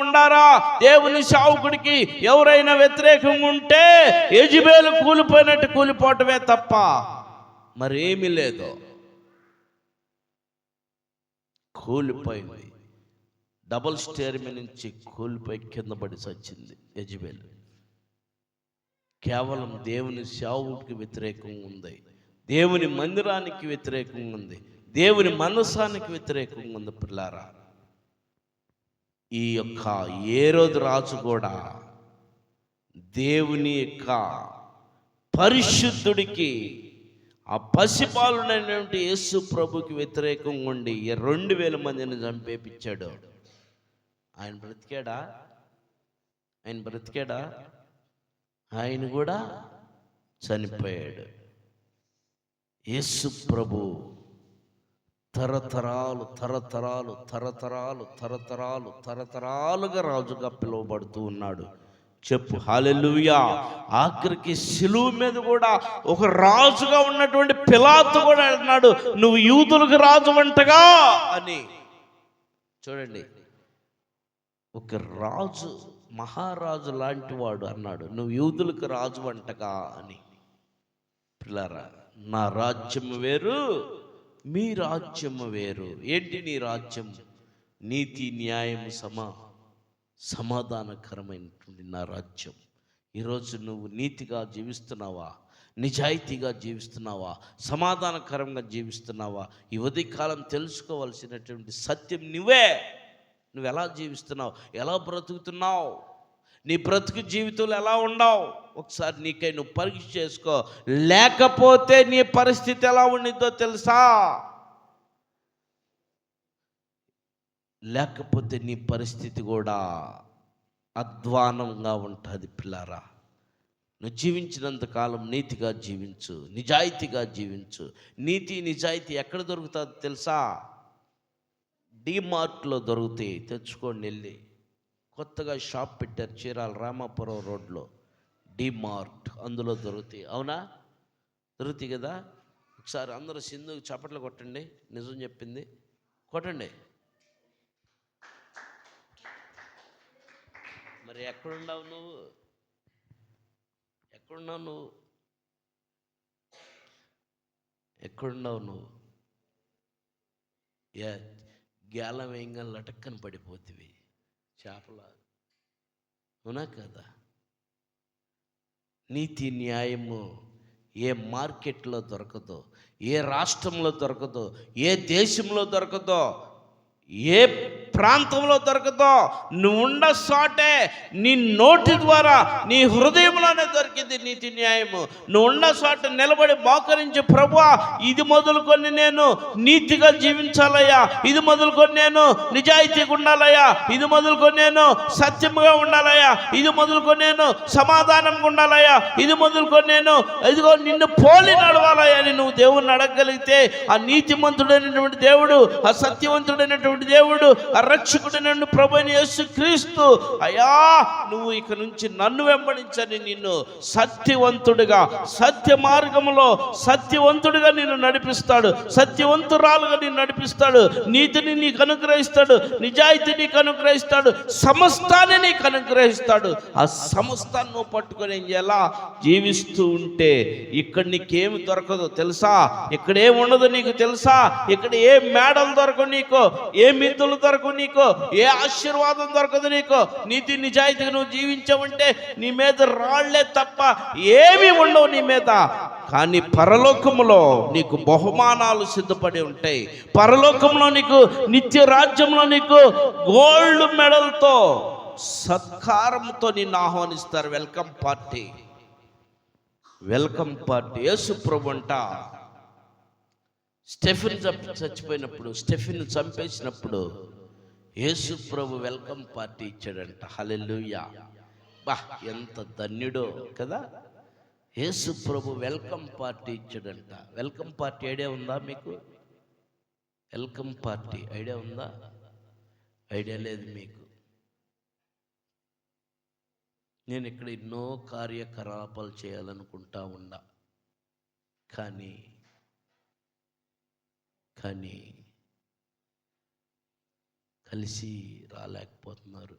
ఉండారా? దేవుని సేవకుడికి ఎవరైనా వ్యతిరేకంగా ఉంటే యెజబెలు కూలిపోయినట్టు కూలిపోవటమే తప్ప మరేమీ లేదు. కూలిపోయింది. డబుల్ స్టేర్ మీద నుంచి కూలిపోయి కింద పడి చచ్చింది యెజబెలు. కేవలం దేవుని సేవకుడికి వ్యతిరేకంగా ఉంది, దేవుని మందిరానికి వ్యతిరేకంగా ఉంది, దేవుని మనసానికి వ్యతిరేకంగా ఉంది. పిల్లారా, ఈ యొక్క హేరోదు రాజు కూడా దేవుని యొక్క పరిశుద్ధుడికి, ఆ పసిపాలుడైనటువంటి యేసు ప్రభుకి వ్యతిరేకంగా ఉండి 2000 మందిని చంపేపించాడు. ఆయన బ్రతికాడా? ఆయన కూడా చనిపోయాడు. యేసు ప్రభు తరతరాలుగా రాజుగా పిలువబడుతూ ఉన్నాడు. చెప్పు హల్లెలూయా. ఆఖరికి సిలువ మీద కూడా ఒక రాజుగా ఉన్నటువంటి పిలాతు కూడా అన్నాడు, నువ్వు యూదులకు రాజు వంటగా అని. చూడండి, ఒక రాజు, మహారాజు లాంటి వాడు అన్నాడు, నువ్వు యూదులకు రాజు వంటగా అని. పిల్లారా, నా రాజ్యం వేరు, మీ రాజ్యము వేరు. ఏంటి నీ రాజ్యం? నీతి, న్యాయం, సమాధానకరమైనటువంటి నా రాజ్యం. ఈరోజు నువ్వు నీతిగా జీవిస్తున్నావా? నిజాయితీగా జీవిస్తున్నావా? సమాధానకరంగా జీవిస్తున్నావా? ఈ ఉదయకాలం తెలుసుకోవాల్సినటువంటి సత్యం నువ్వు ఎలా జీవిస్తున్నావు, ఎలా బ్రతుకుతున్నావు, నీ బ్రతుకు జీవితంలో ఎలా ఉన్నావు? ఒకసారి నీకై నువ్వు పరీక్ష చేసుకో. లేకపోతే నీ పరిస్థితి ఎలా ఉండిద్దో తెలుసా? లేకపోతే నీ పరిస్థితి కూడా అధ్వానంగా ఉంటుంది. పిల్లారా, నువ్వు జీవించినంత కాలం నీతిగా జీవించు, నిజాయితీగా జీవించు. నీతి, నిజాయితీ ఎక్కడ దొరుకుతుందో తెలుసా? డిమార్ట్లో దొరుకుతాయి. తెచ్చుకోండి వెళ్ళి. కొత్తగా షాప్ పెట్టారు చీరాల రామాపురం రోడ్లో, డిమార్ట్. అందులో దొరుకుతాయి. అవునా? దొరుకుతాయి కదా. ఒకసారి అందరూ సింధుకి చప్పట్లు కొట్టండి. నిజం చెప్పింది కొట్టండి. మరి ఎక్కడున్నావు నువ్వు? ఎక్కడున్నావు నువ్వు? గేలం వేయంగా లటక్కని పడిపోతివి చేపల. అవునా కదా? నీతి, న్యాయము ఏ మార్కెట్లో దొరకదో, ఏ రాష్ట్రంలో దొరకదో, ఏ దేశంలో దొరకదో, ఏ ప్రాంతంలో దొరకదో, నువ్వు ఉన్న చోటే నీ నోటి ద్వారా, నీ హృదయంలోనే దొరికింది నీతి, న్యాయము. నువ్వు ఉన్న చోట నిలబడి మోకరించి, ప్రభువా ఇది మొదలుకొని నేను నీతిగా జీవించాలయ్యా, ఇది మొదలుకొని నేను నిజాయితీగా ఉండాలయ్యా, ఇది మొదలుకొని నేను సత్యముగా ఉండాలయ్యా, ఇది మొదలుకొని నేను సమాధానంగా ఉండాలయ్యా, ఇది మొదలుకొని నేను ఇదిగో నిన్ను పోలి నడవాలయ్యా అని నువ్వు దేవుణ్ణి అడగగలిగితే, ఆ నీతిమంతుడైనటువంటి దేవుడు, ఆ సత్యవంతుడైనటువంటి దేవుడు, ఆ రక్షకుడైన ప్రభువైన యేసుక్రీస్తు, అయ్యా నువ్వు ఇక నుంచి నన్ను వెంబడించని నిన్ను సత్యవంతుడిగా, సత్య మార్గంలో సత్యవంతుడిగా నిన్ను నడిపిస్తాడు, సత్యవంతురాలుగా నిన్ను నడిపిస్తాడు, నీతిని నీకు అనుగ్రహిస్తాడు, నిజాయితీ నీకు అనుగ్రహిస్తాడు, సమస్తాన్ని నీకు అనుగ్రహిస్తాడు. ఆ సమస్తాన్ని నువ్వు పట్టుకొని ఎలా జీవిస్తూ ఉంటే ఇక్కడ నీకేమి దొరకదు తెలుసా? ఇక్కడ ఏముండదు నీకు తెలుసా? ఇక్కడ ఏ మేడలు దొరకవు నీకు, ఏ మిత్తులు దొరకవు నీకు, ఏ ఆశీర్వాదం దొరకదు నీకు. నీతి, నిజాయితీగా నువ్వు జీవించావంటే నీ మీద రాళ్లే తప్ప ఏమీ ఉండవు నీ మీద. కానీ పరలోకములో నీకు బహుమానాలు సిద్ధపడి ఉంటాయి. పరలోకంలో నీకు, నిత్య రాజ్యంలో నీకు గోల్డ్ మెడల్తో, సత్కారంతో నిన్ను ఆహ్వానిస్తారు. Welcome party. యేసు ప్రభు అంట స్టెఫెన్ చచ్చిపోయినప్పుడు, స్టెఫెన్ చంపేసినప్పుడు యేసు ప్రభు వెల్కమ్ పార్టీ ఇచ్చాడంట. హల్లెలూయా. బా, ఎంత ధన్యుడో కదా. యేసు ప్రభు వెల్కమ్ పార్టీ ఇచ్చాడంట. వెల్కమ్ పార్టీ ఐడియా ఉందా మీకు? వెల్కమ్ పార్టీ ఐడియా ఉందా? ఐడియా లేదు మీకు. నేను ఇక్కడ ఎన్నో కార్యకలాపాలు చేయాలనుకుంటా ఉన్నా, కానీ కలిసి రాలేకపోతున్నారు.